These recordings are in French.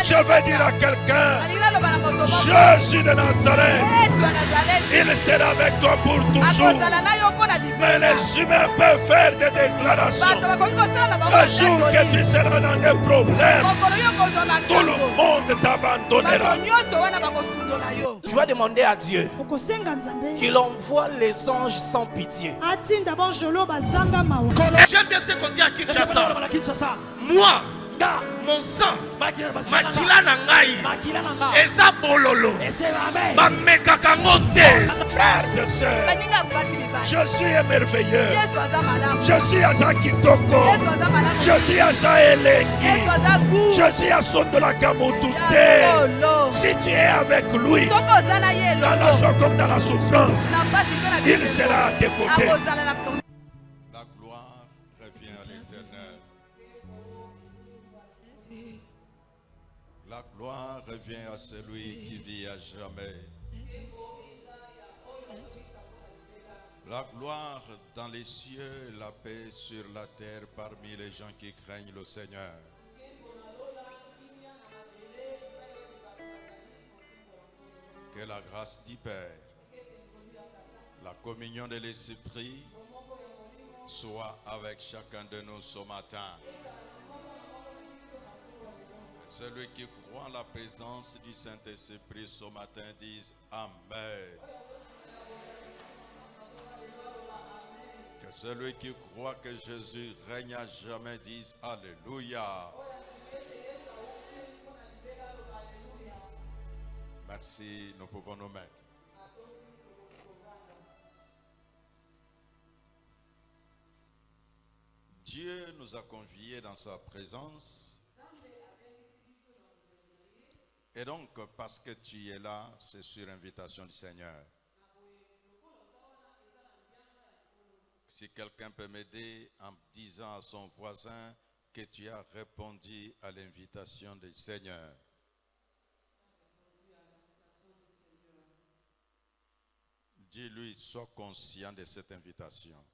Je vais dire à quelqu'un, Jésus de Nazareth, il sera avec toi pour toujours. Mais les humains peuvent faire des déclarations. Le jour que tu seras dans des problèmes, tout le monde t'abandonnera. Tu vas demander à Dieu qu'il envoie les anges sans pitié. J'aime bien ce qu'on dit à Kinshasa. Moi, mon sang, makila na ngai, eza bololo, bamekaka ngote. Frères et sœurs, Jésus est merveilleux. Jésus a sa kitoko. Jésus a sa elengi. Jésus a son de la kamotute. Si tu es avec lui, dans la joie comme dans la souffrance, il sera à tes côtés. La gloire revient à l'Éternel. La gloire revient à celui qui vit à jamais. La gloire dans les cieux, la paix sur la terre parmi les gens qui craignent le Seigneur. Que la grâce du Père, la communion de l'Esprit soit avec chacun de nous ce matin. Celui qui croit en la présence du Saint-Esprit ce matin dise Amen. Que celui qui croit que Jésus règne à jamais dise Alléluia. Merci, nous pouvons nous mettre. Dieu nous a conviés dans sa présence. Et donc, parce que tu es là, c'est sur invitation du Seigneur. Si quelqu'un peut m'aider en disant à son voisin que tu as répondu à l'invitation du Seigneur. Dis-lui, sois conscient de cette invitation.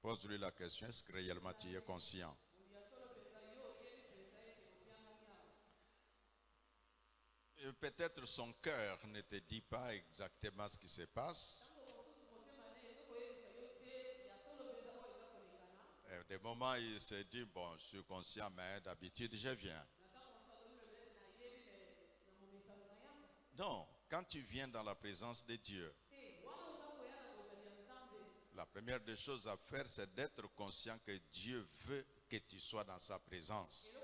Pose-lui la question, est-ce que réellement tu es conscient? Peut-être son cœur ne te dit pas exactement ce qui se passe. Et des moments, il se dit, bon, je suis conscient, mais d'habitude, je viens. Donc, quand tu viens dans la présence de Dieu, la première des choses à faire, c'est d'être conscient que Dieu veut que tu sois dans sa présence.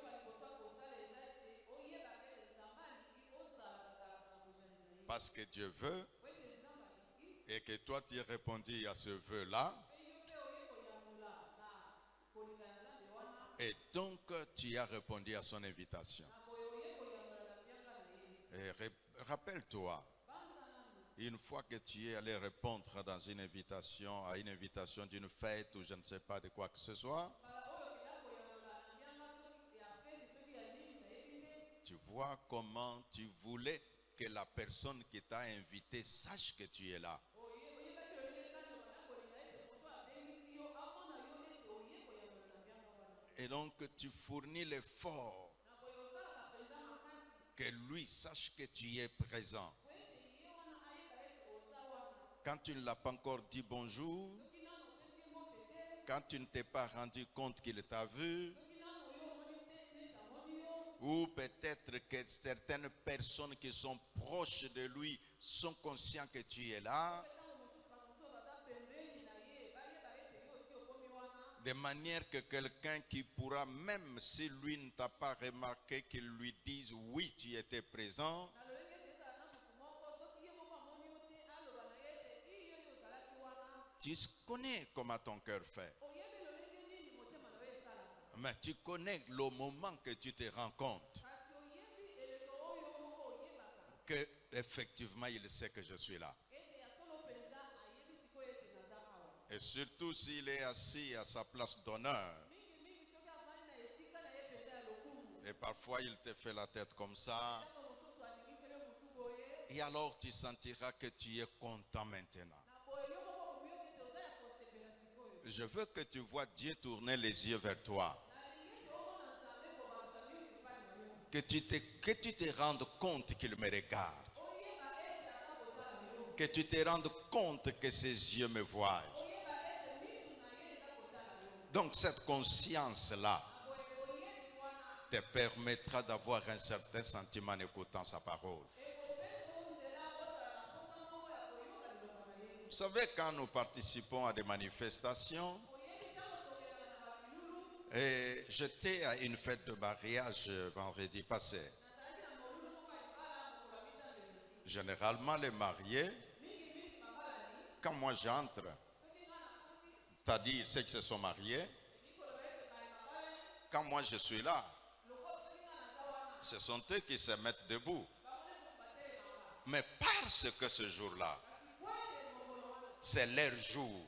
Parce que Dieu veut et que toi tu as répondu à ce vœu-là. Et donc tu as répondu à son invitation. Et rappelle-toi, une fois que tu es allé répondre dans une invitation, à une invitation d'une fête ou je ne sais pas de quoi que ce soit, tu vois comment tu voulais que la personne qui t'a invité sache que tu es là. Et donc tu fournis l'effort que lui sache que tu es présent. Quand tu ne l'as pas encore dit bonjour, quand tu ne t'es pas rendu compte qu'il t'a vu, ou peut-être que certaines personnes qui sont proches de lui sont conscients que tu es là, de manière que quelqu'un qui pourra, même si lui ne t'a pas remarqué, qu'il lui dise oui, tu étais présent. Tu connais comment ton cœur fait. Mais tu connais le moment que tu te rends compte que effectivement il sait que je suis là. Et surtout s'il est assis à sa place d'honneur. Et parfois il te fait la tête comme ça. Et alors tu sentiras que tu es content maintenant. Je veux que tu vois Dieu tourner les yeux vers toi. que tu te rendes compte qu'il me regarde. Que tu te rendes compte que ses yeux me voient. Donc cette conscience-là te permettra d'avoir un certain sentiment en écoutant sa parole. Vous savez, quand nous participons à des manifestations, et j'étais à une fête de mariage vendredi passé. Généralement, les mariés, quand moi j'entre, c'est-à-dire ceux qui se sont mariés, quand moi je suis là, ce sont eux qui se mettent debout. Mais parce que ce jour-là, c'est leur jour,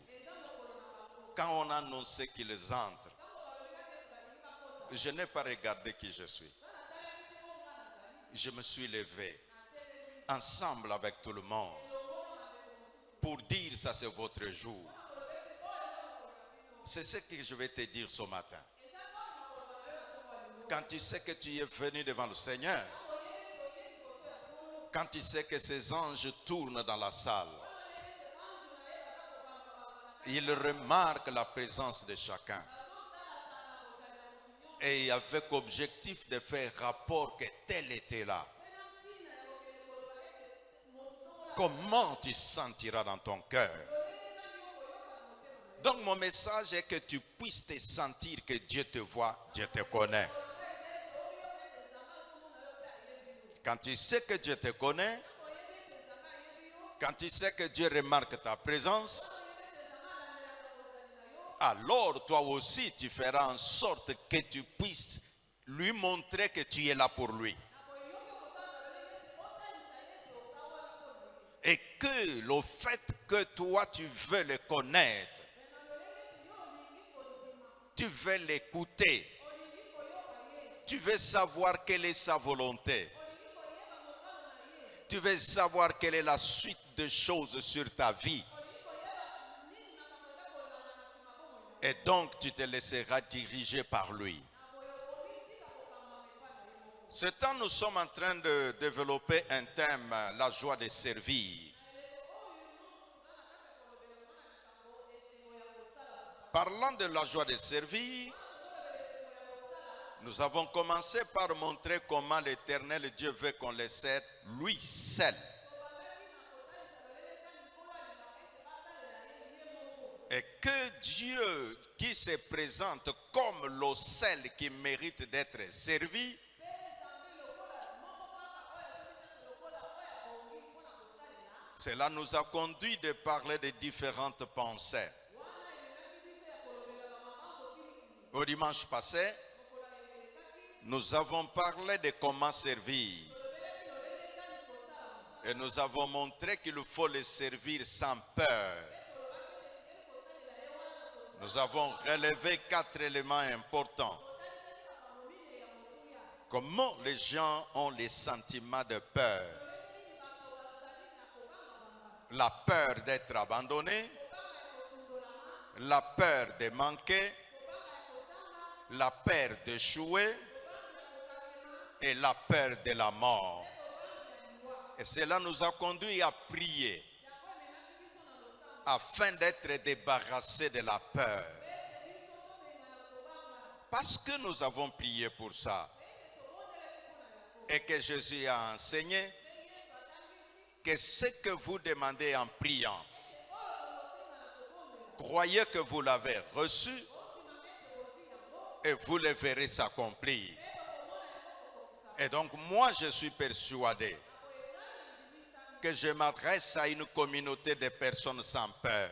quand on a annoncé qu'ils entrent, je n'ai pas regardé qui je suis. Je me suis levé ensemble avec tout le monde pour dire ça c'est votre jour. C'est ce que je vais te dire ce matin. Quand tu sais que tu es venu devant le Seigneur, quand tu sais que ces anges tournent dans la salle, ils remarquent la présence de chacun. Et avec objectif de faire rapport que tel était là. Comment tu sentiras dans ton cœur? Donc mon message est que tu puisses te sentir que Dieu te voit, Dieu te connaît. Quand tu sais que Dieu te connaît, quand tu sais que Dieu remarque ta présence, alors toi aussi tu feras en sorte que tu puisses lui montrer que tu es là pour lui. Et que le fait que toi tu veux le connaître, tu veux l'écouter, tu veux savoir quelle est sa volonté, tu veux savoir quelle est la suite de choses sur ta vie. Et donc tu te laisseras diriger par lui. Ce temps, nous sommes en train de développer un thème, la joie de servir. Parlant de la joie de servir, nous avons commencé par montrer comment l'Éternel Dieu veut qu'on le serve lui seul. Et que Dieu qui se présente comme le seul qui mérite d'être servi, cela nous a conduit de parler de différentes pensées. Au dimanche passé, nous avons parlé de comment servir. Et nous avons montré qu'il faut le servir sans peur. Nous avons relevé 4 éléments importants. Comment les gens ont les sentiments de peur. La peur d'être abandonné, la peur de manquer, la peur d'échouer et la peur de la mort. Et cela nous a conduit à prier afin d'être débarrassés de la peur. Parce que nous avons prié pour ça et que Jésus a enseigné que ce que vous demandez en priant, croyez que vous l'avez reçu et vous le verrez s'accomplir. Et donc moi je suis persuadé que je m'adresse à une communauté de personnes sans peur.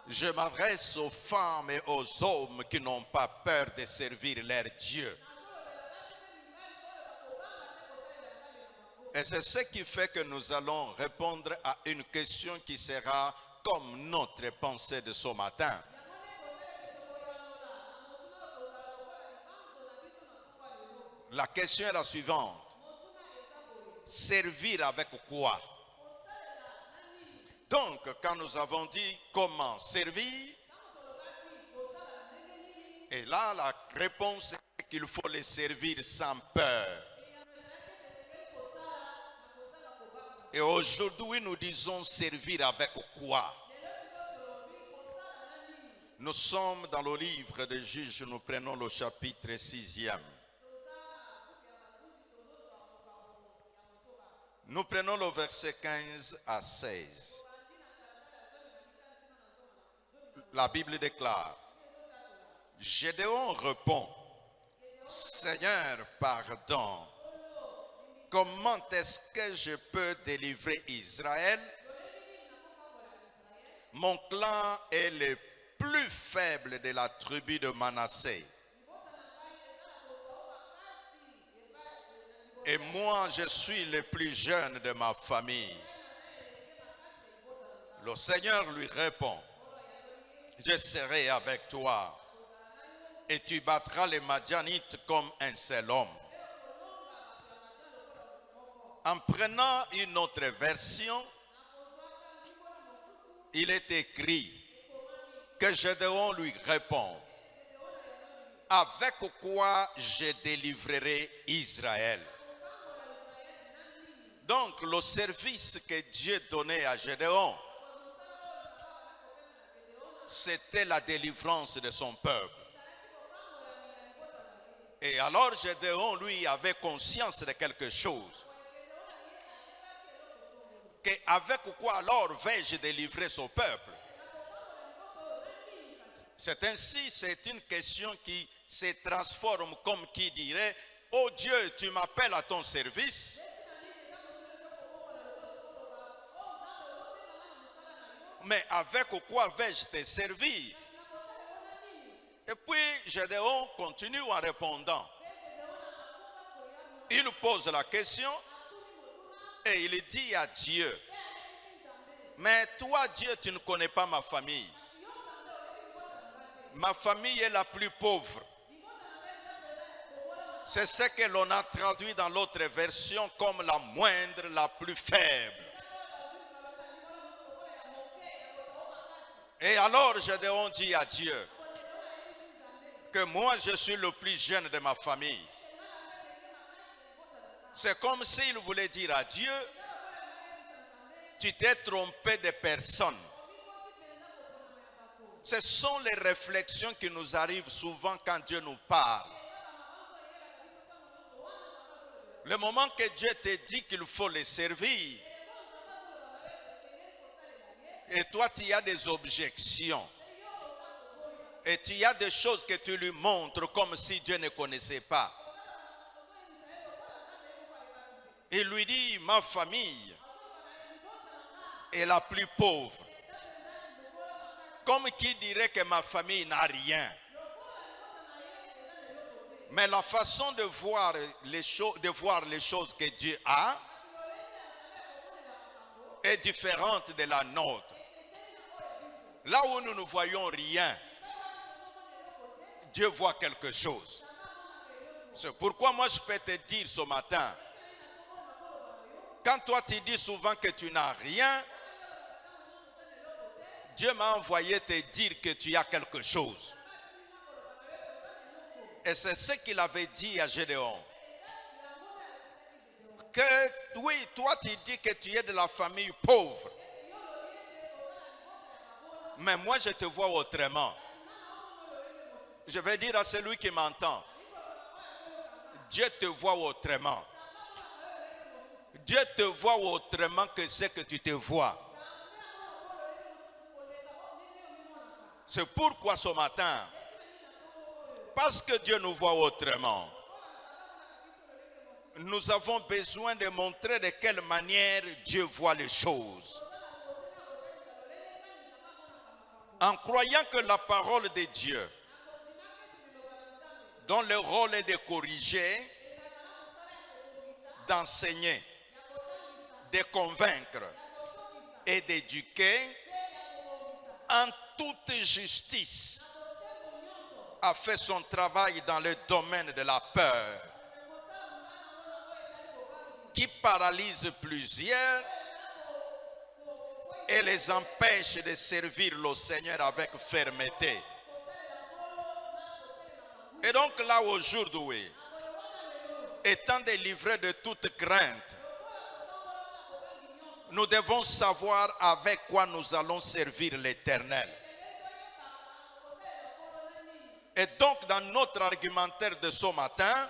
Je m'adresse aux femmes et aux hommes qui n'ont pas peur de servir leur Dieu. Et c'est ce qui fait que nous allons répondre à une question qui sera comme notre pensée de ce matin. La question est la suivante. Servir avec quoi? Donc, quand nous avons dit comment servir, et là, la réponse est qu'il faut les servir sans peur. Et aujourd'hui, nous disons servir avec quoi? Nous sommes dans le livre des Juges, nous prenons le chapitre 6e. Nous prenons le verset 15 à 16. La Bible déclare, Gédéon répond, Seigneur, pardon. Comment est-ce que je peux délivrer Israël? Mon clan est le plus faible de la tribu de Manassé. Et moi, je suis le plus jeune de ma famille. Le Seigneur lui répond, je serai avec toi et tu battras les Madianites comme un seul homme. En prenant une autre version, il est écrit que Gédéon lui répond, avec quoi je délivrerai Israël? Donc le service que Dieu donnait à Gédéon, c'était la délivrance de son peuple. Et alors Gédéon, lui, avait conscience de quelque chose. Avec quoi alors vais-je délivrer son peuple? C'est ainsi, c'est une question qui se transforme comme qui dirait, oh Dieu, tu m'appelles à ton service. Mais avec quoi vais-je te servir? Et puis Gédéon continue en répondant. Il pose la question et il dit à Dieu, mais toi Dieu, tu ne connais pas ma famille. Ma famille est la plus pauvre. C'est ce que l'on a traduit dans l'autre version comme la moindre, la plus faible. Et alors Gédéon dit à Dieu que moi je suis le plus jeune de ma famille. C'est comme s'il voulait dire à Dieu, tu t'es trompé de personne. Ce sont les réflexions qui nous arrivent souvent quand Dieu nous parle. Le moment que Dieu te dit qu'il faut les servir, et toi tu as des objections, et tu as des choses que tu lui montres comme si Dieu ne connaissait pas. Il lui dit, ma famille est la plus pauvre. Comme qui dirait que ma famille n'a rien. Mais la façon de voir les choses que Dieu a est différente de la nôtre. Là où nous ne voyons rien, Dieu voit quelque chose. C'est pourquoi moi je peux te dire ce matin, quand toi tu dis souvent que tu n'as rien, Dieu m'a envoyé te dire que tu as quelque chose. Et c'est ce qu'il avait dit à Gédéon. Que oui, toi tu dis que tu es de la famille pauvre. Mais moi je te vois autrement. Je vais dire à celui qui m'entend, Dieu te voit autrement. Dieu te voit autrement que ce que tu te vois. C'est pourquoi ce matin, parce que Dieu nous voit autrement, nous avons besoin de montrer de quelle manière Dieu voit les choses. En croyant que la parole de Dieu, dont le rôle est de corriger, d'enseigner, de convaincre et d'éduquer, en toute justice, a fait son travail dans le domaine de la peur, qui paralyse plusieurs et les empêche de servir le Seigneur avec fermeté. Et donc là aujourd'hui, étant délivrés de toute crainte, nous devons savoir avec quoi nous allons servir l'Éternel. Et donc dans notre argumentaire de ce matin,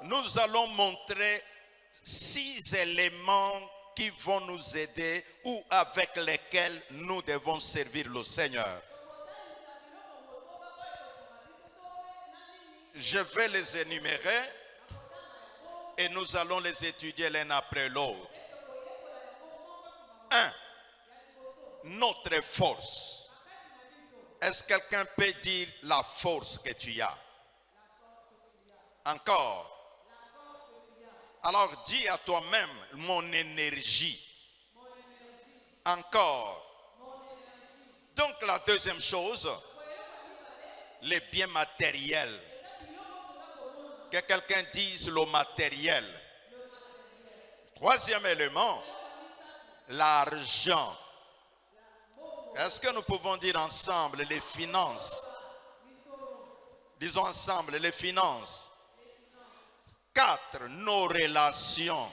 nous allons montrer 6 éléments qui vont nous aider ou avec lesquels nous devons servir le Seigneur. Je vais les énumérer et nous allons les étudier l'un après l'autre. 1. Notre force. Est-ce que quelqu'un peut dire la force que tu as? Encore. Alors dis à toi-même, mon énergie. Encore. Donc la deuxième chose, les biens matériels. Que quelqu'un dise le matériel. Troisième élément, l'argent. Est-ce que nous pouvons dire ensemble les finances? Disons ensemble les finances. 4, nos relations.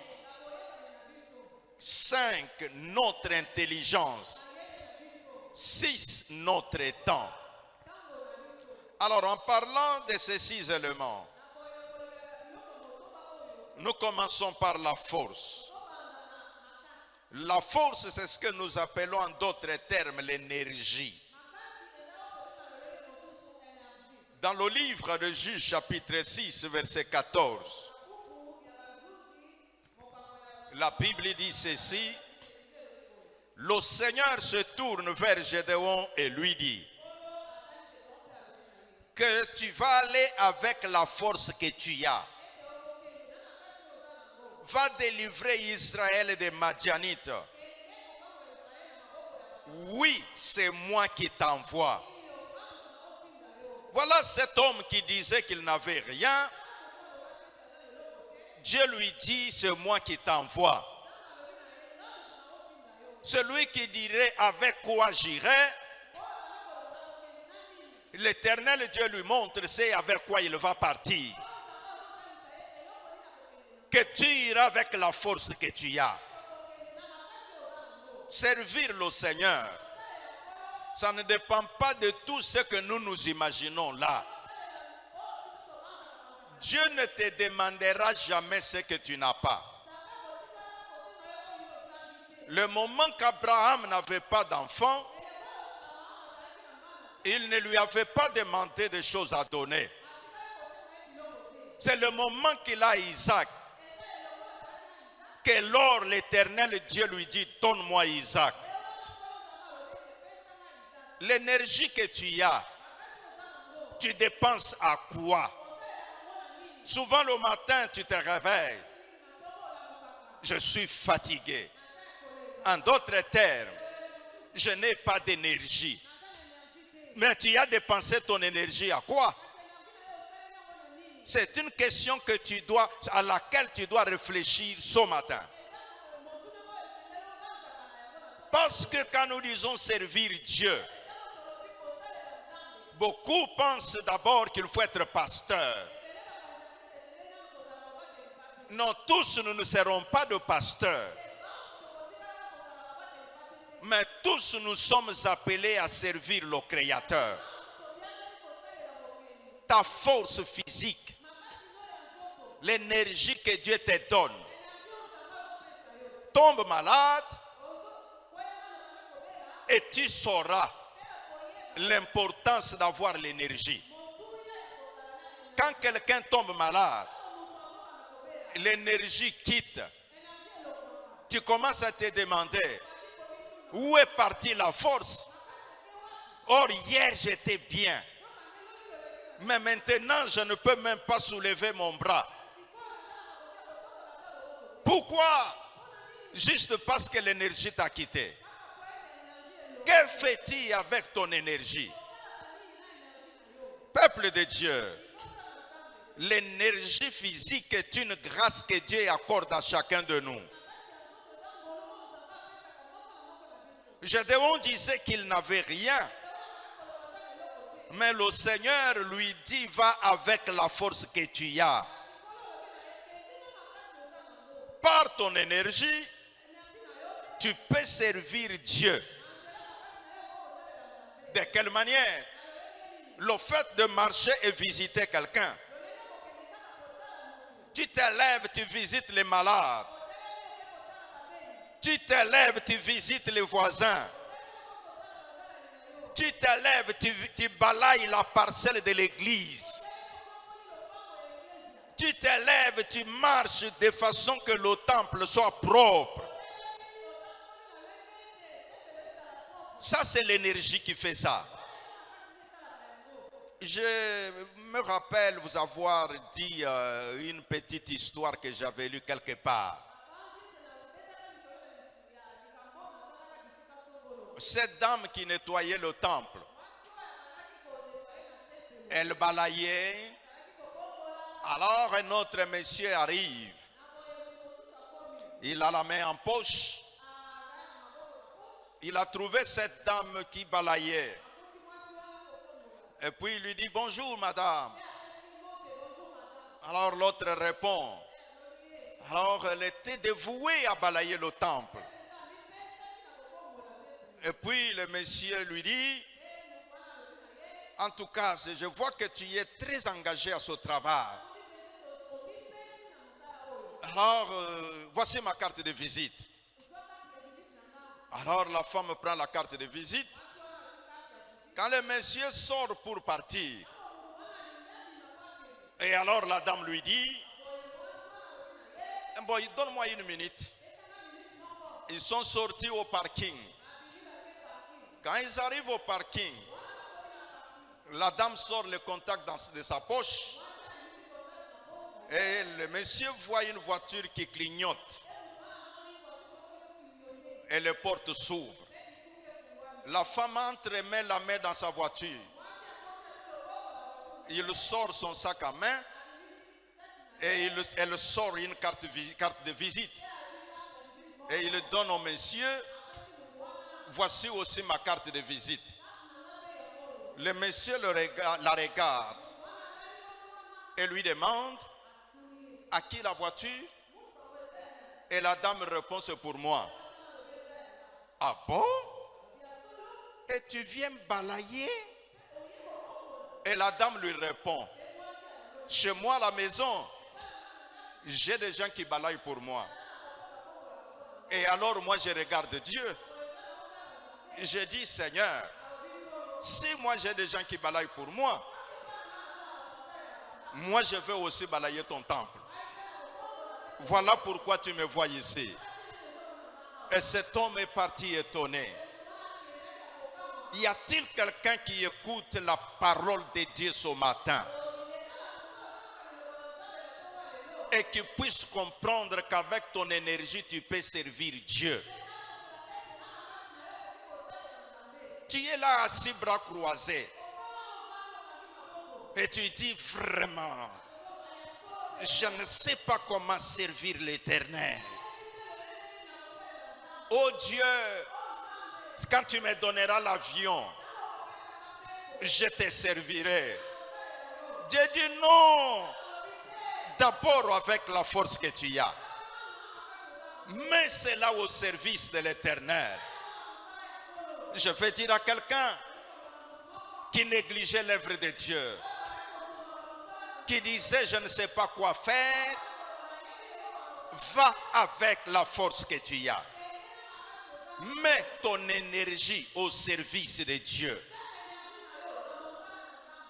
5, notre intelligence. 6, notre temps. Alors en parlant de ces 6 éléments, nous commençons par la force. La force, c'est ce que nous appelons en d'autres termes l'énergie. Dans le livre de Juges chapitre 6 verset 14, la Bible dit ceci: le Seigneur se tourne vers Gédéon et lui dit que tu vas aller avec la force que tu as. Va délivrer Israël des Madianites. Oui, c'est moi qui t'envoie. Voilà cet homme qui disait qu'il n'avait rien. Dieu lui dit, c'est moi qui t'envoie. Celui qui dirait avec quoi j'irai, l'Éternel Dieu lui montre c'est avec quoi il va partir. Que tu iras avec la force que tu as. Servir le Seigneur, ça ne dépend pas de tout ce que nous imaginons là. Dieu ne te demandera jamais ce que tu n'as pas. Le moment qu'Abraham n'avait pas d'enfant, il ne lui avait pas demandé de choses à donner. C'est le moment qu'il a Isaac que lors l'Éternel Dieu lui dit, donne-moi Isaac. L'énergie que tu as, tu dépenses à quoi? Souvent le matin, tu te réveilles. Je suis fatigué. En d'autres termes, je n'ai pas d'énergie. Mais tu as dépensé ton énergie à quoi? C'est une question à laquelle tu dois réfléchir ce matin. Parce que quand nous disons servir Dieu, beaucoup pensent d'abord qu'il faut être pasteur. Non, tous nous ne serons pas de pasteurs. Mais tous nous sommes appelés à servir le Créateur. Ta force physique, l'énergie que Dieu te donne, tombe malade et tu sauras l'importance d'avoir l'énergie. Quand quelqu'un tombe malade, l'énergie quitte. Tu commences à te demander où est partie la force. Or hier j'étais bien, mais maintenant je ne peux même pas soulever mon bras. Pourquoi? Juste parce que l'énergie t'a quitté. Que fais-tu avec ton énergie? Peuple de Dieu, l'énergie physique est une grâce que Dieu accorde à chacun de nous. Gédéon disait qu'il n'avait rien. Mais le Seigneur lui dit, va avec la force que tu as. Par ton énergie, tu peux servir Dieu. De quelle manière? Le fait de marcher et visiter quelqu'un. Tu te lèves, tu visites les malades. Tu te lèves, tu visites les voisins. Tu te lèves, tu balayes la parcelle de l'église. Tu te lèves, tu marches de façon que le temple soit propre. Ça, c'est l'énergie qui fait ça. Je me rappelle vous avoir dit une petite histoire que j'avais lue quelque part. Cette dame qui nettoyait le temple, elle balayait. Alors un autre monsieur arrive. Il a la main en poche. Il a trouvé cette dame qui balayait. Et puis il lui dit, bonjour madame. Alors l'autre répond. Alors elle était dévouée à balayer le temple. Et puis le monsieur lui dit, en tout cas, je vois que tu es très engagé à ce travail. Alors, voici ma carte de visite. Alors la femme prend la carte de visite. Quand le monsieur sort pour partir, et alors la dame lui dit, bon, donne-moi une minute. Ils sont sortis au parking. Quand ils arrivent au parking, la dame sort le contact de sa poche. Et le monsieur voit une voiture qui clignote. Et les portes s'ouvrent. La femme entre et met la main dans sa voiture. Il sort son sac à main. Et elle sort une carte de visite. Et il donne au monsieur. Voici aussi ma carte de visite. Le monsieur la regarde. Et lui demande. À qui la voiture? Et la dame répond, c'est pour moi. Ah bon? Et tu viens balayer? Et la dame lui répond, chez moi à la maison, j'ai des gens qui balayent pour moi. Et alors moi je regarde Dieu. Je dis, Seigneur, si moi j'ai des gens qui balayent pour moi, moi je vais aussi balayer ton temple. Voilà pourquoi tu me vois ici. Et cet homme est parti étonné. Y a-t-il quelqu'un qui écoute la parole de Dieu ce matin et qui puisse comprendre qu'avec ton énergie tu peux servir Dieu? Tu es là assis bras croisés et tu dis vraiment, je ne sais pas comment servir l'Éternel. Oh Dieu, quand tu me donneras l'avion, je te servirai. Dieu dit non. D'abord avec la force que tu as. Mets cela au service de l'Éternel. Je vais dire à quelqu'un qui négligeait l'œuvre de Dieu, qui disait je ne sais pas quoi faire, va avec la force que tu as. Mets ton énergie au service de Dieu.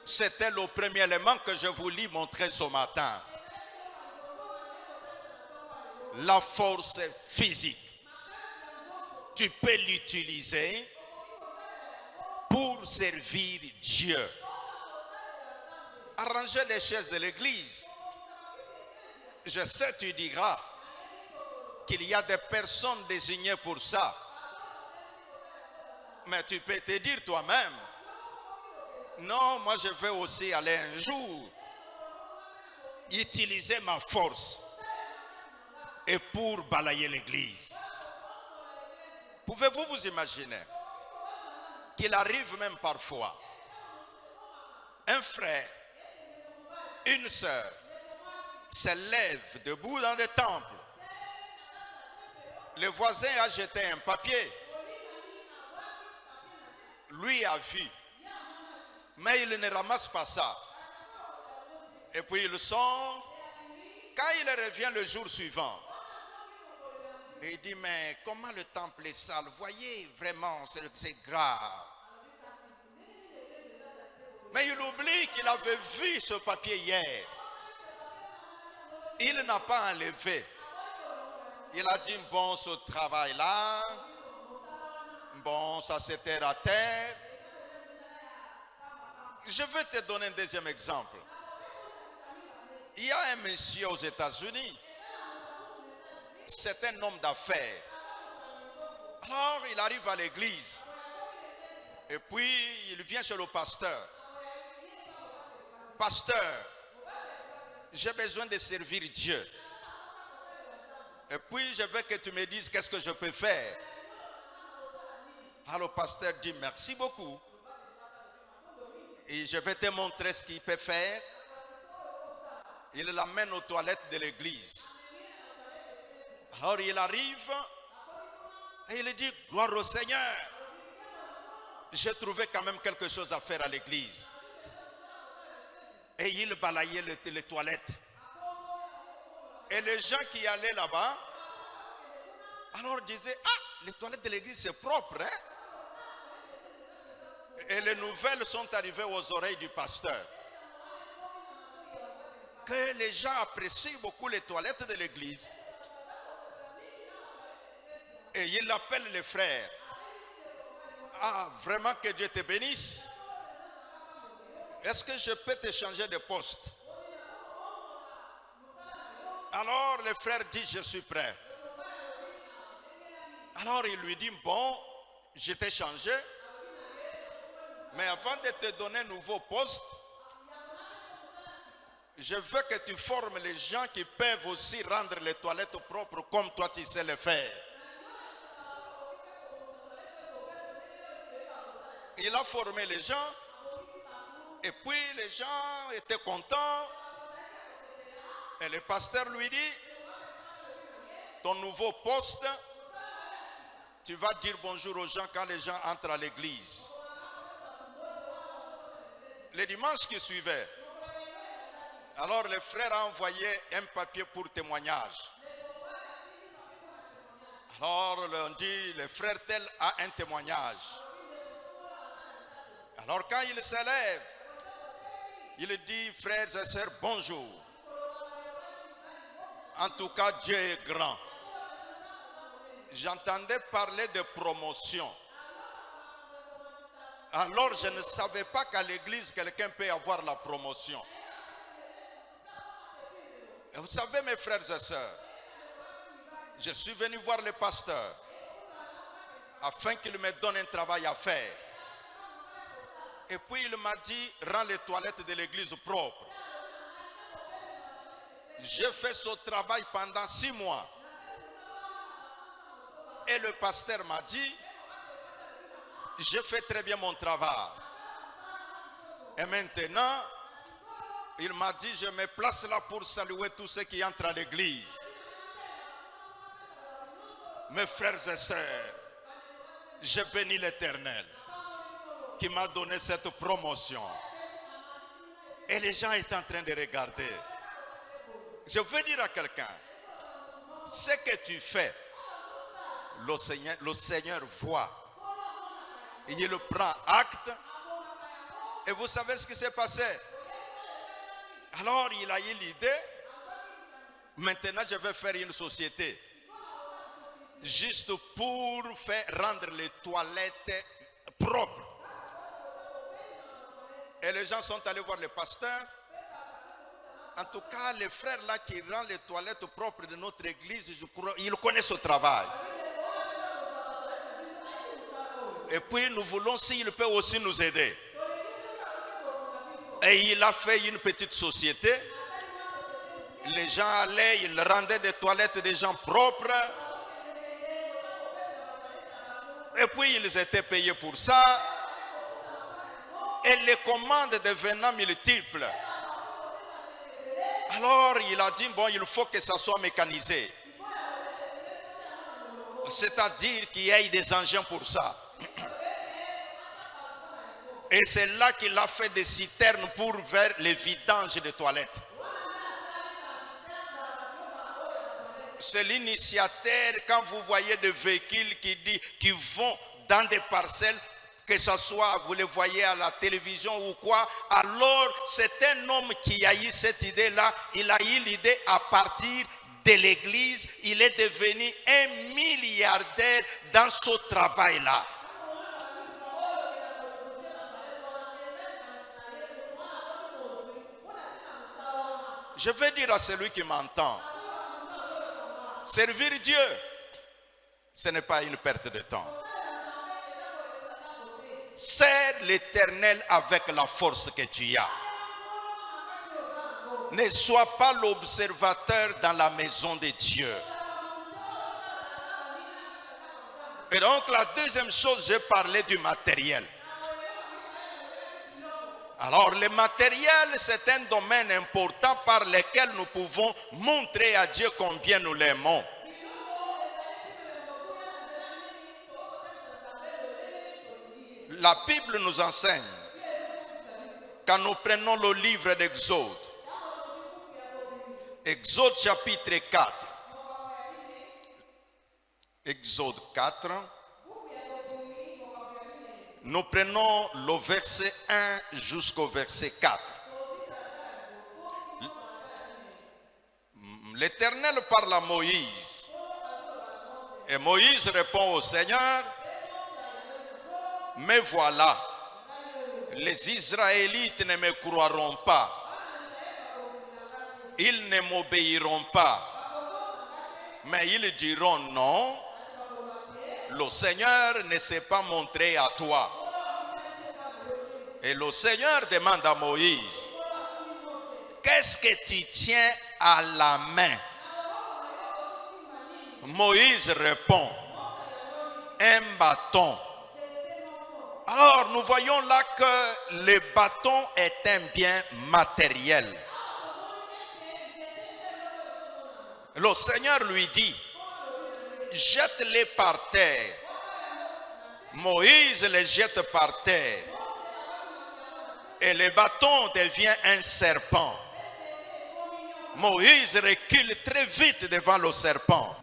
C'était le premier élément que je voulais montrer ce matin. La force physique. Tu peux l'utiliser pour servir Dieu. Arranger les chaises de l'église. Je sais, tu diras qu'il y a des personnes désignées pour ça. Mais tu peux te dire toi-même, non, moi je vais aussi aller un jour utiliser ma force et pour balayer l'église. Pouvez-vous vous imaginer qu'il arrive même parfois un frère, une sœur se lèvent debout dans le temple. Le voisin a jeté un papier. Lui a vu. Mais il ne ramasse pas ça. Et puis ils sont. Quand il revient le jour suivant, il dit, mais comment le temple est sale? Voyez, vraiment, c'est grave. Mais il oublie qu'il avait vu ce papier hier. Il n'a pas enlevé. Il a dit, bon, ce travail-là, bon, ça c'est terre à terre. Je vais te donner un deuxième exemple. Il y a un monsieur aux États-Unis. C'est un homme d'affaires. Alors, il arrive à l'église. Et puis, il vient chez le pasteur. Pasteur, j'ai besoin de servir Dieu. Et puis, je veux que tu me dises qu'est-ce que je peux faire. Alors, le pasteur dit, merci beaucoup. Et je vais te montrer ce qu'il peut faire. Il l'amène aux toilettes de l'église. Alors il arrive et il dit, gloire au Seigneur. J'ai trouvé quand même quelque chose à faire à l'église. Et il balayait les toilettes. Et les gens qui allaient là-bas, alors disaient, ah, les toilettes de l'église c'est propre, hein? Et les nouvelles sont arrivées aux oreilles du pasteur. Que les gens apprécient beaucoup les toilettes de l'église. Et il appelle les frères. Ah, vraiment que Dieu te bénisse. Est-ce que je peux te changer de poste? Alors le frère dit, je suis prêt. Alors il lui dit, bon, je t'ai changé. Mais avant de te donner un nouveau poste, je veux que tu formes les gens qui peuvent aussi rendre les toilettes propres comme toi tu sais le faire. Il a formé les gens et puis les gens étaient contents. Et le pasteur lui dit, ton nouveau poste, tu vas dire bonjour aux gens quand les gens entrent à l'église. Le dimanche qui suivait, alors le frère a envoyé un papier pour témoignage. Alors on dit, le frère tel a un témoignage. Alors quand il se lève, il dit, frères et sœurs, bonjour. En tout cas, Dieu est grand. J'entendais parler de promotion. Alors je ne savais pas qu'à l'église, quelqu'un peut avoir la promotion. Et vous savez, mes frères et sœurs, je suis venu voir le pasteur afin qu'il me donne un travail à faire. Et puis il m'a dit, rends les toilettes de l'église propres. J'ai fait ce travail pendant 6 mois. Et le pasteur m'a dit, j'ai fait très bien mon travail. Et maintenant, il m'a dit, je me place là pour saluer tous ceux qui entrent à l'église. Mes frères et sœurs, je bénis l'Éternel qui m'a donné cette promotion. Et les gens étaient en train de regarder. Je veux dire à quelqu'un, ce que tu fais, le Seigneur voit. Il prend acte. Et vous savez ce qui s'est passé? Alors il a eu l'idée. Maintenant je vais faire une société. Juste pour rendre les toilettes propres. Et les gens sont allés voir le pasteur. En tout cas, les frères là qui rendent les toilettes propres de notre église, je crois, ils connaissent ce travail. Et puis nous voulons s'il peut aussi nous aider. Et il a fait une petite société. Les gens allaient, ils rendaient des toilettes des gens propres. Et puis ils étaient payés pour ça. et les commandes devenant multiples. Alors il a dit, bon, il faut que ça soit mécanisé. C'est-à-dire qu'il y ait des engins pour ça. Et c'est là qu'il a fait des citernes pour vers les vidanges de toilettes. C'est l'initiateur, quand vous voyez des véhicules qui vont dans des parcelles, que ce soit, vous les voyez à la télévision ou quoi, alors c'est un homme qui a eu cette idée-là. Il a eu l'idée à partir de l'église. Il est devenu un milliardaire dans ce travail-là. Je veux dire à celui qui m'entend, servir Dieu, ce n'est pas une perte de temps. Sers l'Éternel avec la force que tu as. Ne sois pas l'observateur dans la maison de Dieu. Et donc la deuxième chose, j'ai parlé du matériel. Alors le matériel, c'est un domaine important par lequel nous pouvons montrer à Dieu combien nous l'aimons. La Bible nous enseigne, quand nous prenons le livre d'Exode, Exode chapitre 4, Exode 4, nous prenons le verset 1 jusqu'au verset 4. L'Éternel parle à Moïse. Et Moïse répond au Seigneur, mais voilà, les Israélites ne me croiront pas. Ils ne m'obéiront pas. Mais ils diront non. Le Seigneur ne s'est pas montré à toi. Et le Seigneur demande à Moïse, qu'est-ce que tu tiens à la main? Moïse répond, un bâton. Alors nous voyons là que le bâton est un bien matériel. Le Seigneur lui dit, jette-les par terre. Moïse les jette par terre. Et le bâton devient un serpent. Moïse recule très vite devant le serpent.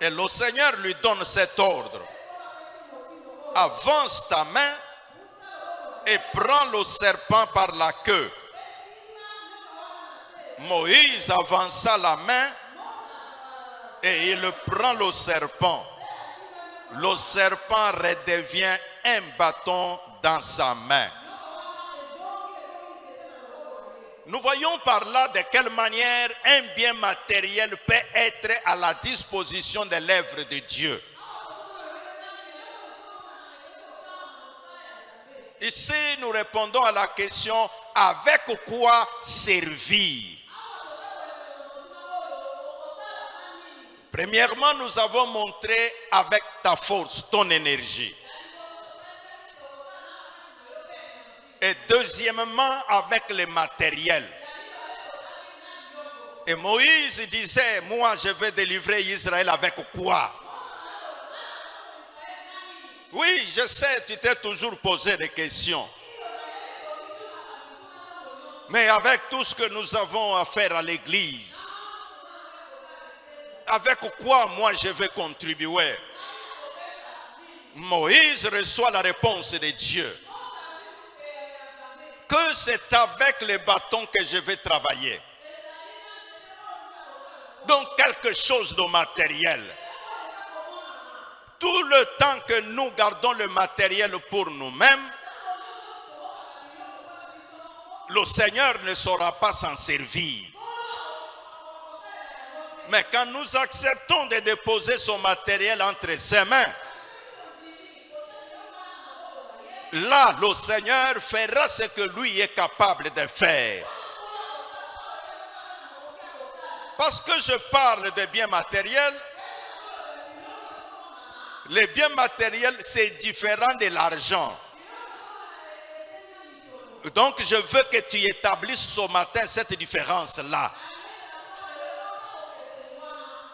Et le Seigneur lui donne cet ordre. Avance ta main et prends le serpent par la queue. Moïse avança la main et il prend le serpent. Le serpent redevient un bâton dans sa main. Nous voyons par là de quelle manière un bien matériel peut être à la disposition de l'œuvre de Dieu. Ici, nous répondons à la question, avec quoi servir? Premièrement, nous avons montré avec ta force, ton énergie. Et deuxièmement, avec le matériel. Et Moïse disait, moi je vais délivrer Israël avec quoi? Oui, je sais, tu t'es toujours posé des questions. Mais avec tout ce que nous avons à faire à l'église, avec quoi moi je vais contribuer? Moïse reçoit la réponse de Dieu. Que c'est avec le bâton que je vais travailler. Donc quelque chose de matériel. Tout le temps que nous gardons le matériel pour nous-mêmes, le Seigneur ne saura pas s'en servir. Mais quand nous acceptons de déposer son matériel entre ses mains, là, le Seigneur fera ce que lui est capable de faire. Parce que je parle de biens matériels, les biens matériels, c'est différent de l'argent. Donc je veux que tu établisses ce matin cette différence-là.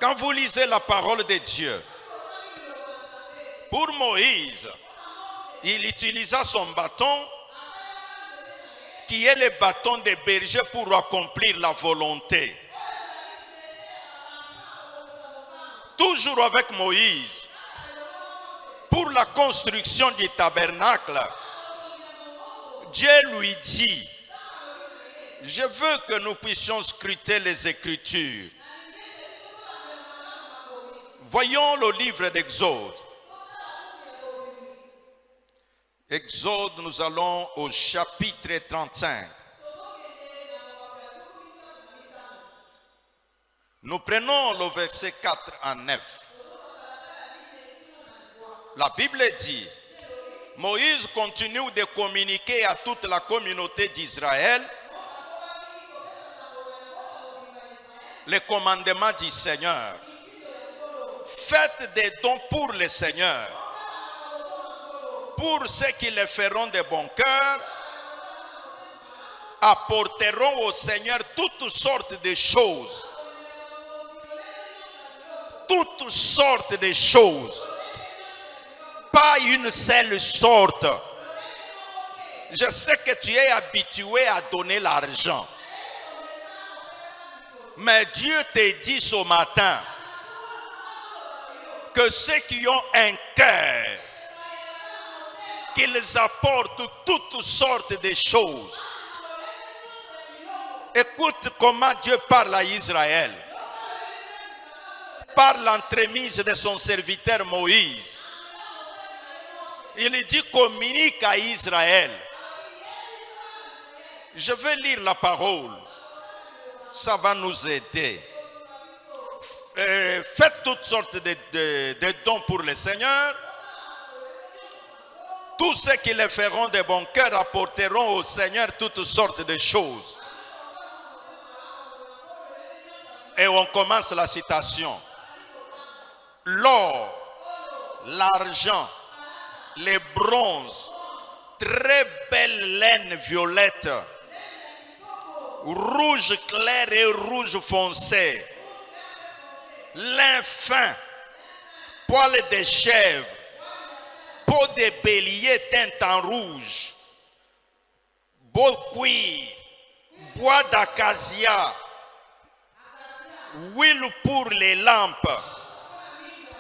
Quand vous lisez la parole de Dieu, pour Moïse, il utilisa son bâton, qui est le bâton des bergers pour accomplir la volonté. Toujours avec Moïse, pour la construction du tabernacle, Dieu lui dit, je veux que nous puissions scruter les Écritures. Voyons le livre d'Exode. Exode, nous allons au chapitre 35. Nous prenons le verset 4 à 9. La Bible dit, Moïse continue de communiquer à toute la communauté d'Israël les commandements du Seigneur. Faites des dons pour le Seigneur. Pour ceux qui le feront de bon cœur, apporteront au Seigneur toutes sortes de choses. Toutes sortes de choses. Pas une seule sorte. Je sais que tu es habitué à donner l'argent. Mais Dieu te dit ce matin que ceux qui ont un cœur, qu'ils apportent toutes sortes de choses. Écoute comment Dieu parle à Israël. Par l'entremise de son serviteur Moïse. Il dit communique à Israël. Je vais lire la parole. Ça va nous aider. Faites toutes sortes de dons pour le Seigneur. Tous ceux qui le feront de bon cœur apporteront au Seigneur toutes sortes de choses. Et on commence la citation. L'or, l'argent, les bronzes, très belle laine violette, rouge clair et rouge foncé, lin fin, poils de chèvre, peau de bélier teinte en rouge, beau cuir, bois d'acacia, huile pour les lampes,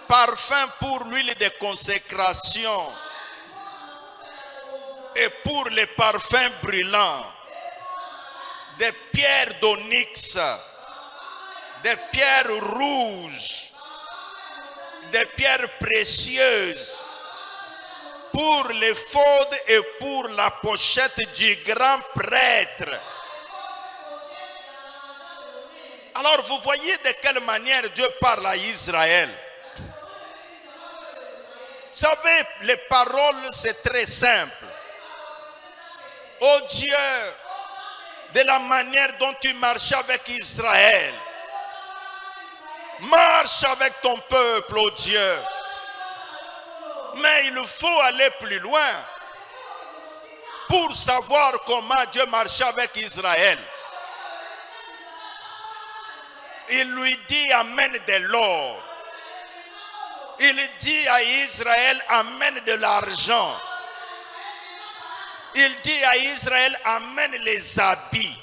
parfum pour l'huile de consécration et pour les parfums brûlants, des pierres d'onyx, des pierres rouges, des pierres précieuses, pour l'éphod et pour la pochette du grand prêtre. Alors vous voyez de quelle manière Dieu parle à Israël. Vous savez, les paroles c'est très simple. Oh Dieu, de la manière dont tu marches avec Israël, marche avec ton peuple, oh Dieu. Mais il faut aller plus loin pour savoir comment Dieu marchait avec Israël. Il lui dit amène de l'or. Il dit à Israël amène de l'argent. Il dit à Israël amène les habits.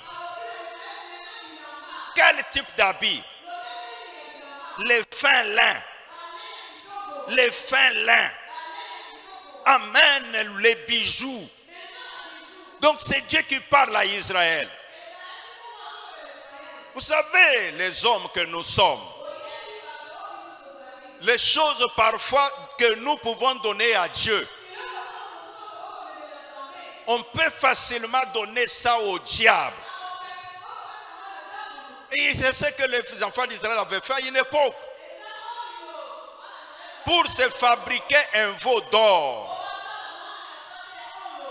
Quel type d'habits? Les fins lins. Les fins lins. Amène les bijoux. Donc c'est Dieu qui parle à Israël. Vous savez, les hommes que nous sommes, les choses parfois que nous pouvons donner à Dieu, on peut facilement donner ça au diable. Et c'est ce que les enfants d'Israël avaient fait à une époque. Pour se fabriquer un veau d'or,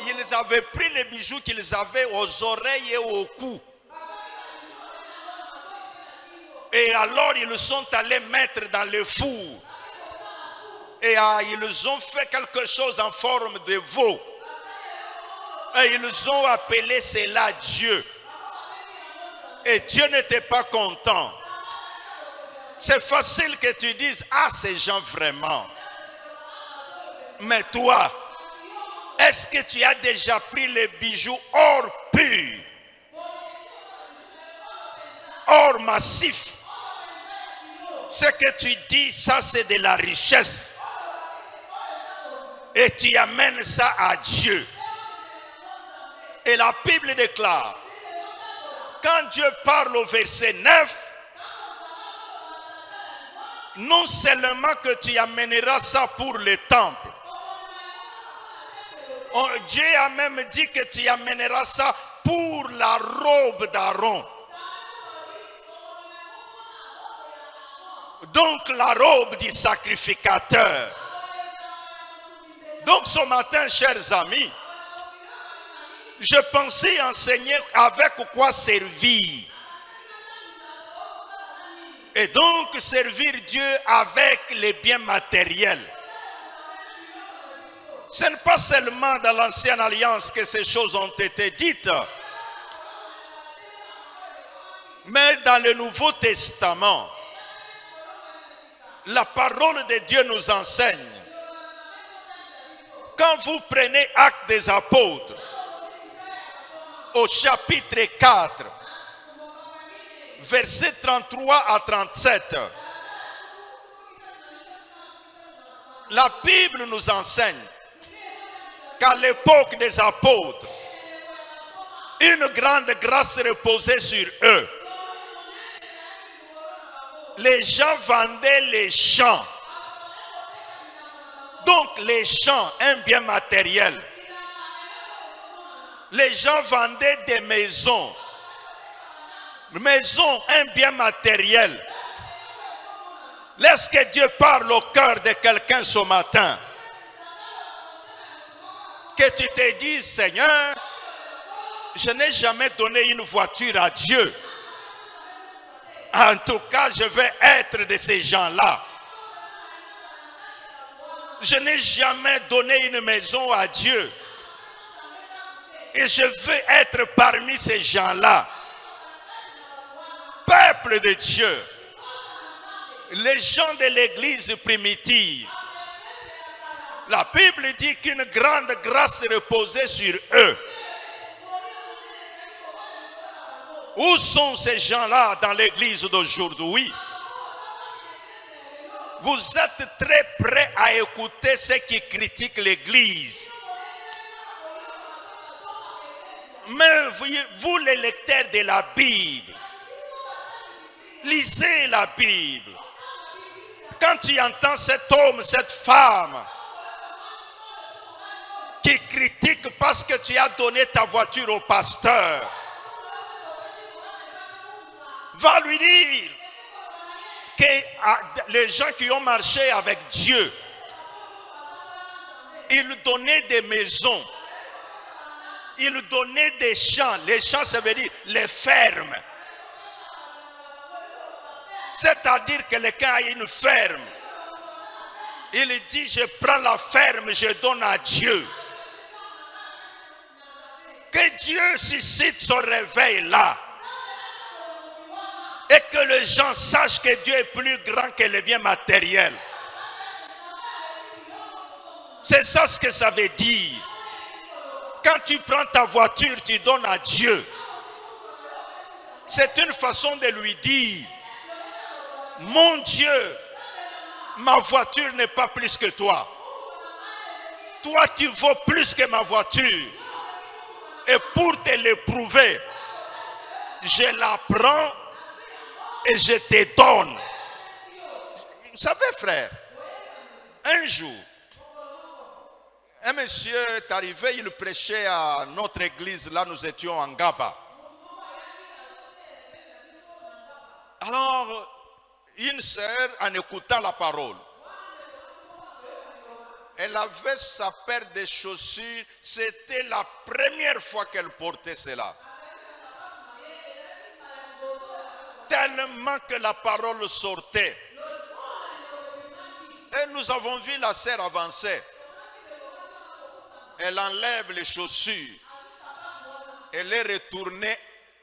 ils avaient pris les bijoux qu'ils avaient aux oreilles et au cou. Et alors ils sont allés mettre dans le four. Et ils ont fait quelque chose en forme de veau. Et ils ont appelé cela Dieu. Et Dieu n'était pas content. C'est facile que tu dises, ah, ces gens vraiment. Mais toi, est-ce que tu as déjà pris les bijoux or pur, or massif? Ce que tu dis, ça c'est de la richesse. Et tu amènes ça à Dieu. Et la Bible déclare, quand Dieu parle au verset 9, non seulement que tu amèneras ça pour le temple, Dieu a même dit que tu amèneras ça pour la robe d'Aaron. Donc la robe du sacrificateur. Donc ce matin, chers amis, je pensais enseigner avec quoi servir. Et donc servir Dieu avec les biens matériels. Ce n'est pas seulement dans l'ancienne alliance que ces choses ont été dites. Mais dans le Nouveau Testament, la parole de Dieu nous enseigne. Quand vous prenez Actes des Apôtres, au chapitre 4, versets 33 à 37, la Bible nous enseigne qu'à l'époque des apôtres, une grande grâce reposait sur eux. Les gens vendaient les champs. Donc les champs, un bien matériel. Les gens vendaient des maisons. Maison, un bien matériel. Laisse que Dieu parle au cœur de quelqu'un ce matin. Que tu te dises, Seigneur, je n'ai jamais donné une voiture à Dieu. En tout cas, je vais être de ces gens-là. Je n'ai jamais donné une maison à Dieu. Et je veux être parmi ces gens-là. Peuple de Dieu, les gens de l'église primitive, la Bible dit qu'une grande grâce reposait sur eux. Où sont ces gens-là dans l'église d'aujourd'hui? Vous êtes très prêts à écouter ceux qui critiquent l'église. Mais vous les lecteurs de la Bible, lisez la Bible. Quand tu entends cet homme, cette femme qui critique parce que tu as donné ta voiture au pasteur, va lui dire que les gens qui ont marché avec Dieu, ils donnaient des maisons, ils donnaient des champs. Les champs, ça veut dire les fermes. C'est-à-dire que quelqu'un a une ferme. Il dit, je prends la ferme, je donne à Dieu. Que Dieu suscite son réveil là. Et que les gens sachent que Dieu est plus grand que les biens matériels. C'est ça ce que ça veut dire. Quand tu prends ta voiture, tu donnes à Dieu. C'est une façon de lui dire, mon Dieu, ma voiture n'est pas plus que toi. Toi, tu vaux plus que ma voiture. Et pour te l'éprouver, je la prends et je te donne. Vous savez, frère, un jour, un monsieur est arrivé, il prêchait à notre église, là nous étions en Gaba. Alors, une sœur, en écoutant la parole, elle avait sa paire de chaussures, c'était la première fois qu'elle portait cela. Tellement que la parole sortait. Et nous avons vu la sœur avancer. Elle enlève les chaussures. Elle est retournée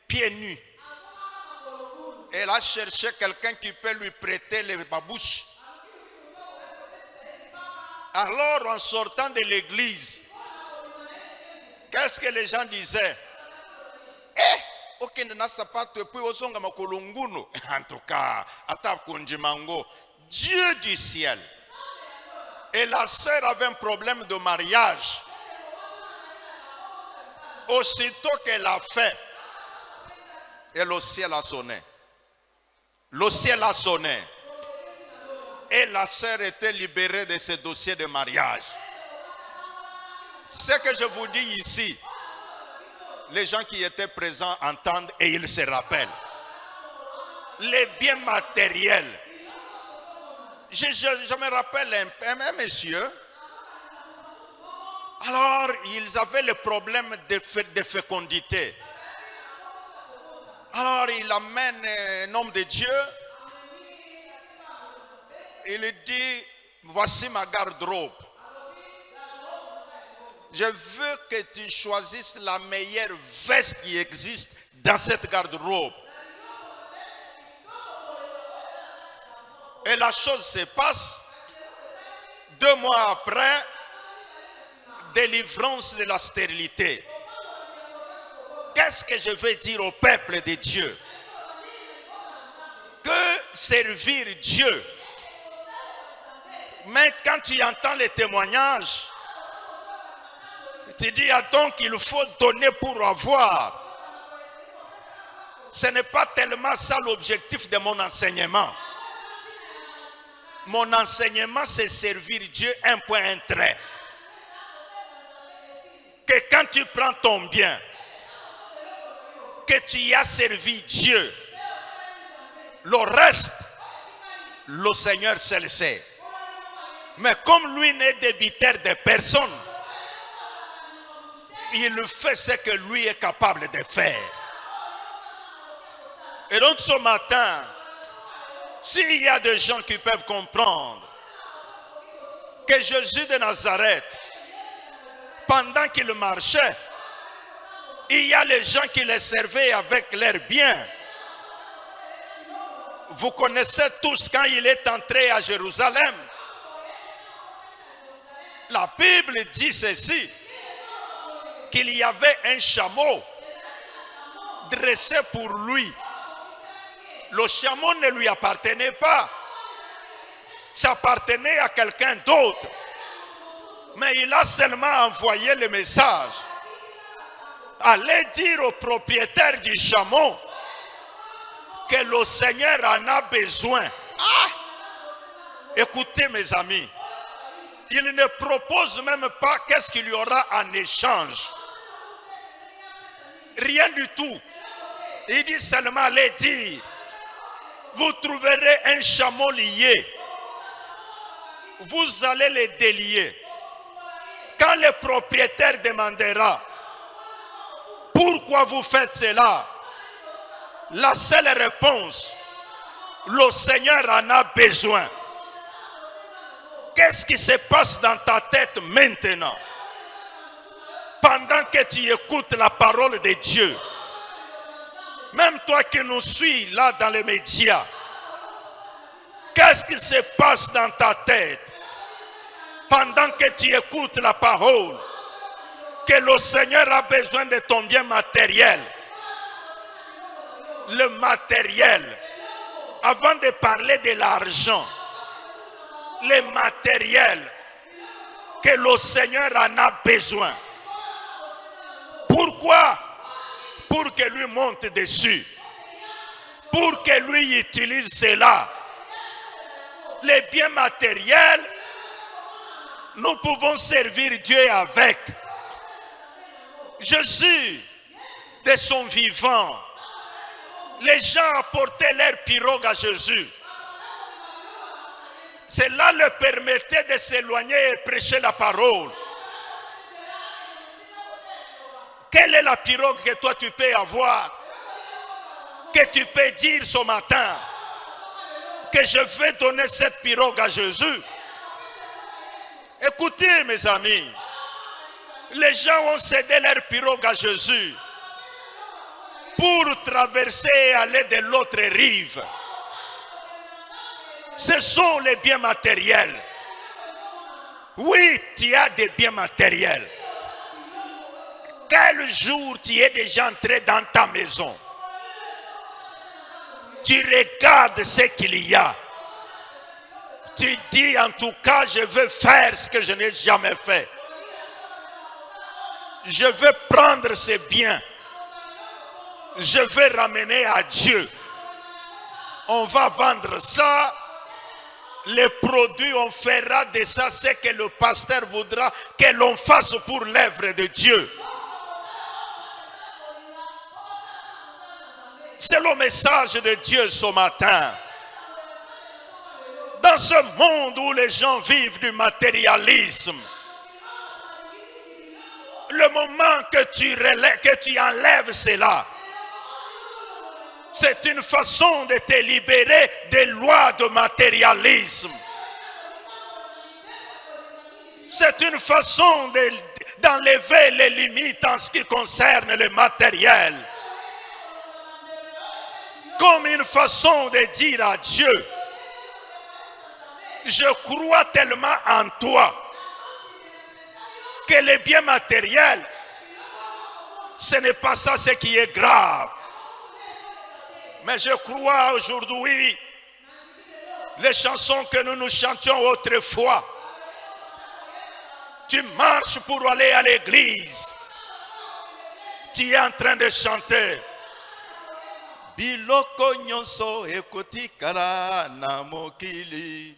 pieds nus. Elle a cherché quelqu'un qui peut lui prêter les babouches. Alors, en sortant de l'église, qu'est-ce que les gens disaient? En tout cas, Dieu du ciel. Et la sœur avait un problème de mariage. Aussitôt qu'elle a fait, et le ciel a sonné. Le ciel a sonné. Et la sœur était libérée de ce dossier de mariage. Ce que je vous dis ici, les gens qui étaient présents entendent et ils se rappellent. Les biens matériels. Je me rappelle un monsieur. Alors, ils avaient le problème de fécondité. Alors, il amène un homme de Dieu. Il lui dit, voici ma garde-robe. Je veux que tu choisisses la meilleure veste qui existe dans cette garde-robe. Et la chose se passe. 2 mois après, délivrance de la stérilité. Qu'est-ce que je veux dire au peuple de Dieu? Que servir Dieu. Mais quand tu entends les témoignages, tu dis, ah, donc il faut donner pour avoir. Ce n'est pas tellement ça l'objectif de mon enseignement. Mon enseignement, c'est servir Dieu, un point, un trait. Que quand tu prends ton bien, que tu y as servi Dieu, le reste, le Seigneur se le sait. Mais comme lui n'est débiteur de personne, il fait ce que lui est capable de faire. Et donc ce matin, s'il y a des gens qui peuvent comprendre que Jésus de Nazareth, pendant qu'il marchait, il y a les gens qui les servaient avec leurs biens. Vous connaissez tous quand il est entré à Jérusalem. La Bible dit ceci, qu'il y avait un chameau dressé pour lui. Le chameau ne lui appartenait pas. Ça appartenait à quelqu'un d'autre. Mais il a seulement envoyé le message. Allez dire au propriétaire du chameau que le Seigneur en a besoin. Ah! Écoutez mes amis, il ne propose même pas qu'est-ce qu'il y aura en échange. Rien du tout. Il dit seulement allez dire, vous trouverez un chameau lié. Vous allez le délier. Quand le propriétaire demandera, pourquoi vous faites cela? La seule réponse, le Seigneur en a besoin. Qu'est-ce qui se passe dans ta tête maintenant? Pendant que tu écoutes la parole de Dieu. Même toi qui nous suis là dans les médias. Qu'est-ce qui se passe dans ta tête? Pendant que tu écoutes la parole. Que le Seigneur a besoin de ton bien matériel. Le matériel. Avant de parler de l'argent. Le matériel. Que le Seigneur en a besoin. Pourquoi? Pour que lui monte dessus. Pour que lui utilise cela. Les biens matériels, nous pouvons servir Dieu avec. Jésus, de son vivant, les gens apportaient leur pirogue à Jésus. Cela leur permettait de s'éloigner et prêcher la parole. Quelle est la pirogue que toi tu peux avoir? Que tu peux dire ce matin que je vais donner cette pirogue à Jésus? Écoutez mes amis, les gens ont cédé leur pirogue à Jésus. pour traverser et aller de l'autre rive. Ce sont les biens matériels. Oui, tu as des biens matériels. Quel jour tu es déjà entré dans ta maison? Tu regardes ce qu'il y a. Tu dis en tout cas, je veux faire ce que je n'ai jamais fait. Je veux prendre ces biens. Je vais ramener à Dieu. On va vendre ça. Les produits, on fera de ça ce que le pasteur voudra que l'on fasse pour l'œuvre de Dieu. C'est le message de Dieu ce matin. Dans ce monde où les gens vivent du matérialisme, le moment que tu enlèves cela, c'est une façon de te libérer des lois de matérialisme. C'est une façon d'enlever les limites en ce qui concerne le matériel. Comme une façon de dire à Dieu, je crois tellement en toi que les biens matériels, ce n'est pas ça ce qui est grave. Mais je crois aujourd'hui, les chansons que nous chantions autrefois, tu marches pour aller à l'église, tu es en train de chanter. Biloko nyonso ekotikala na mokili,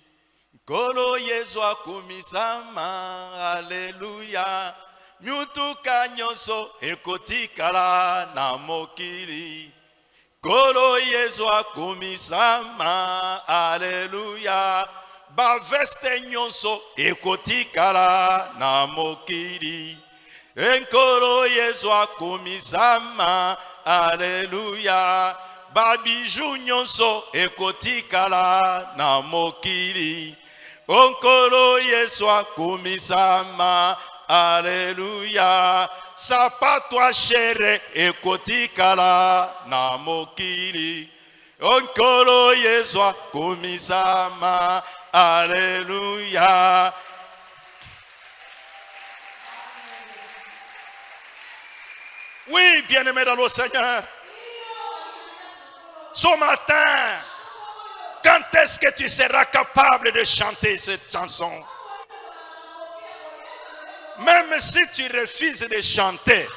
Kolo Yesu akumisama, Alléluia. Mutuka nyonso ekotikala na mokili, Kolo Yesu akumisama, Alléluia. Baveste nyonso ekotikala na mokili, Enkolo Yesu akumisama, Alléluia. Babiju nyonso ekotikala na mokili, Onkolo Yesu akumisama, Alléluia. Sapato ashere ekotikala na mokili, Onkolo Yesu akumisama, Alléluia. Oui, bien-aimé dans le Seigneur, ce matin, quand est-ce que tu seras capable de chanter cette chanson? Même si tu refuses de chanter,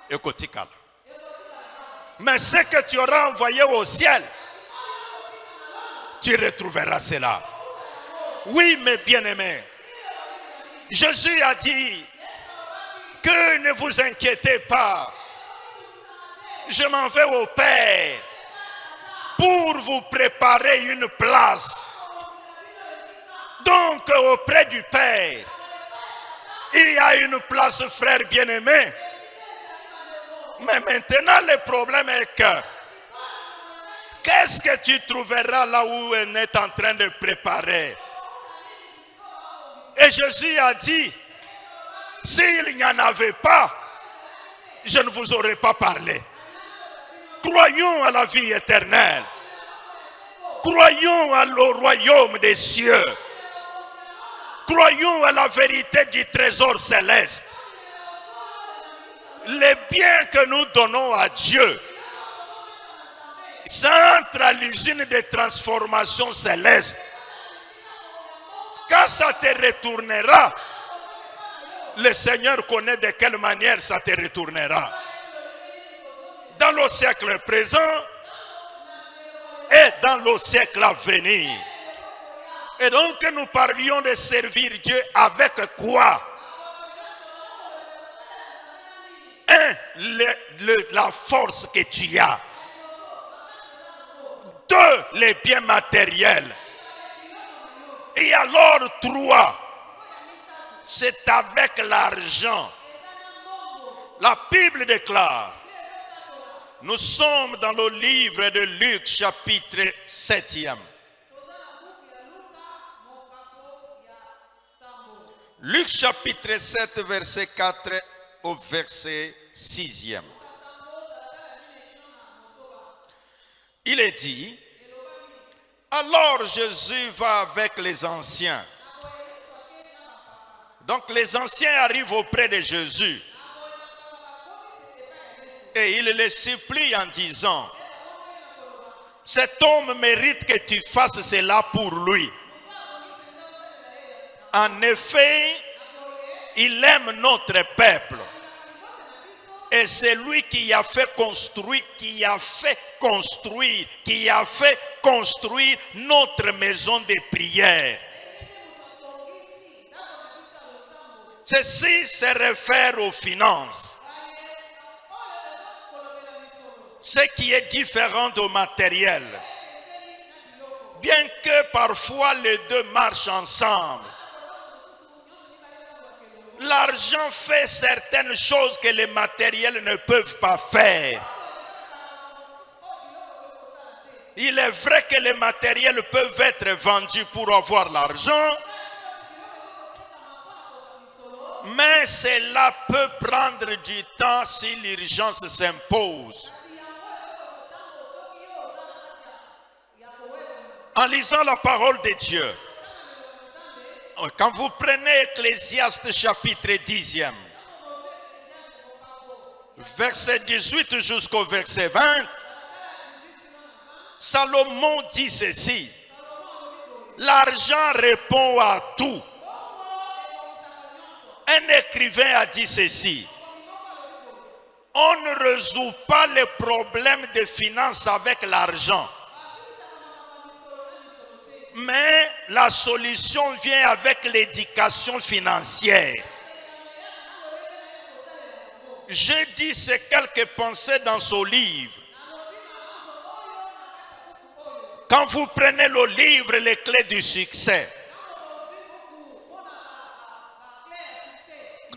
écoute-moi. Mais ce que tu auras envoyé au ciel, tu retrouveras cela. Oui, mes bien-aimés, Jésus a dit que ne vous inquiétez pas. Je m'en vais au Père pour vous préparer une place. Donc auprès du Père, il y a une place, frère bien-aimé. Mais maintenant le problème est que qu'est-ce que tu trouveras là où on est en train de préparer? Et Jésus a dit, s'il n'y en avait pas, je ne vous aurais pas parlé. Croyons à la vie éternelle. Croyons au royaume des cieux. Croyons à la vérité du trésor céleste. Les biens que nous donnons à Dieu, ça entre à l'usine de transformation céleste. Quand ça te retournera, le Seigneur connaît de quelle manière ça te retournera. Dans le siècle présent et dans le siècle à venir. Et donc nous parlions de servir Dieu avec quoi? La force que tu as. 2, les biens matériels. Et alors 3, c'est avec l'argent. La Bible déclare, nous sommes dans le livre de Luc chapitre 7e. Luc chapitre 7 verset 4 au verset 6e. Il est dit, alors Jésus va avec les anciens. Donc les anciens arrivent auprès de Jésus. Et il les supplie en disant, cet homme mérite que tu fasses cela pour lui. En effet, il aime notre peuple. Et c'est lui qui a fait construire, notre maison de prière. Ceci se réfère aux finances. Ce qui est différent au matériel. Bien que parfois les deux marchent ensemble. L'argent fait certaines choses que les matériels ne peuvent pas faire. Il est vrai que les matériels peuvent être vendus pour avoir l'argent, mais cela peut prendre du temps si l'urgence s'impose. En lisant la parole de Dieu, quand vous prenez Ecclésiaste chapitre 10e, verset 18 jusqu'au verset 20, Salomon dit ceci: l'argent répond à tout. Un écrivain a dit ceci: on ne résout pas les problèmes de finances avec l'argent. Mais la solution vient avec l'éducation financière. J'ai dit ces quelques pensées dans ce livre. Quand vous prenez le livre Les clés du succès,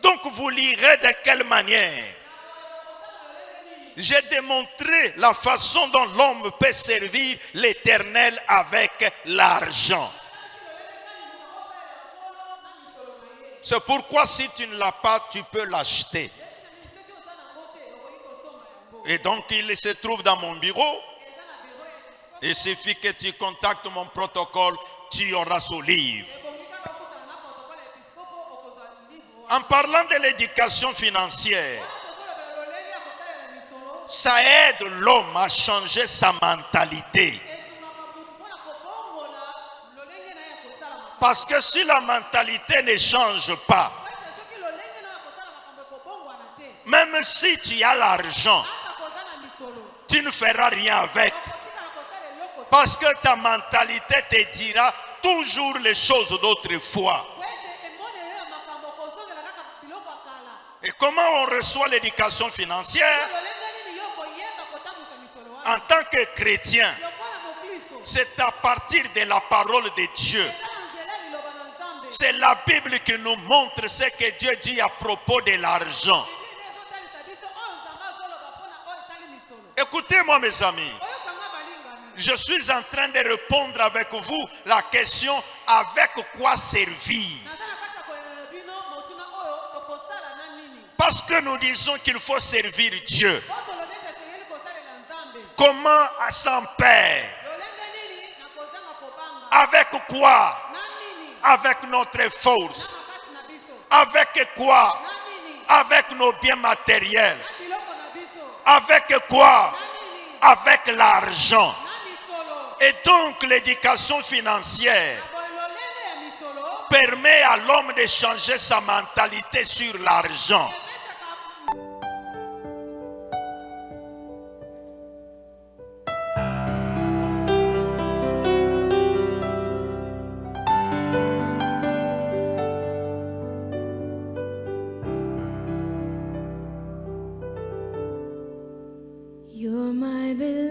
donc vous lirez de quelle manière j'ai démontré la façon dont l'homme peut servir l'Éternel avec l'argent. C'est pourquoi si tu ne l'as pas, tu peux l'acheter. Et donc il se trouve dans mon bureau. Il suffit que tu contactes mon protocole, tu auras ce livre. En parlant de l'éducation financière, ça aide l'homme à changer sa mentalité. Parce que si la mentalité ne change pas, même si tu as l'argent, tu ne feras rien avec. Parce que ta mentalité te dira toujours les choses d'autrefois. Et comment on reçoit l'éducation financière? En tant que chrétien, c'est à partir de la parole de Dieu. C'est la Bible qui nous montre ce que Dieu dit à propos de l'argent. Écoutez-moi mes amis, je suis en train de répondre avec vous la question avec quoi servir. Parce que nous disons qu'il faut servir Dieu. Comment sans père? Avec quoi? Avec notre force. Avec quoi? Avec nos biens matériels. Avec quoi? Avec l'argent. Et donc l'éducation financière permet à l'homme de changer sa mentalité sur l'argent. You're my beloved.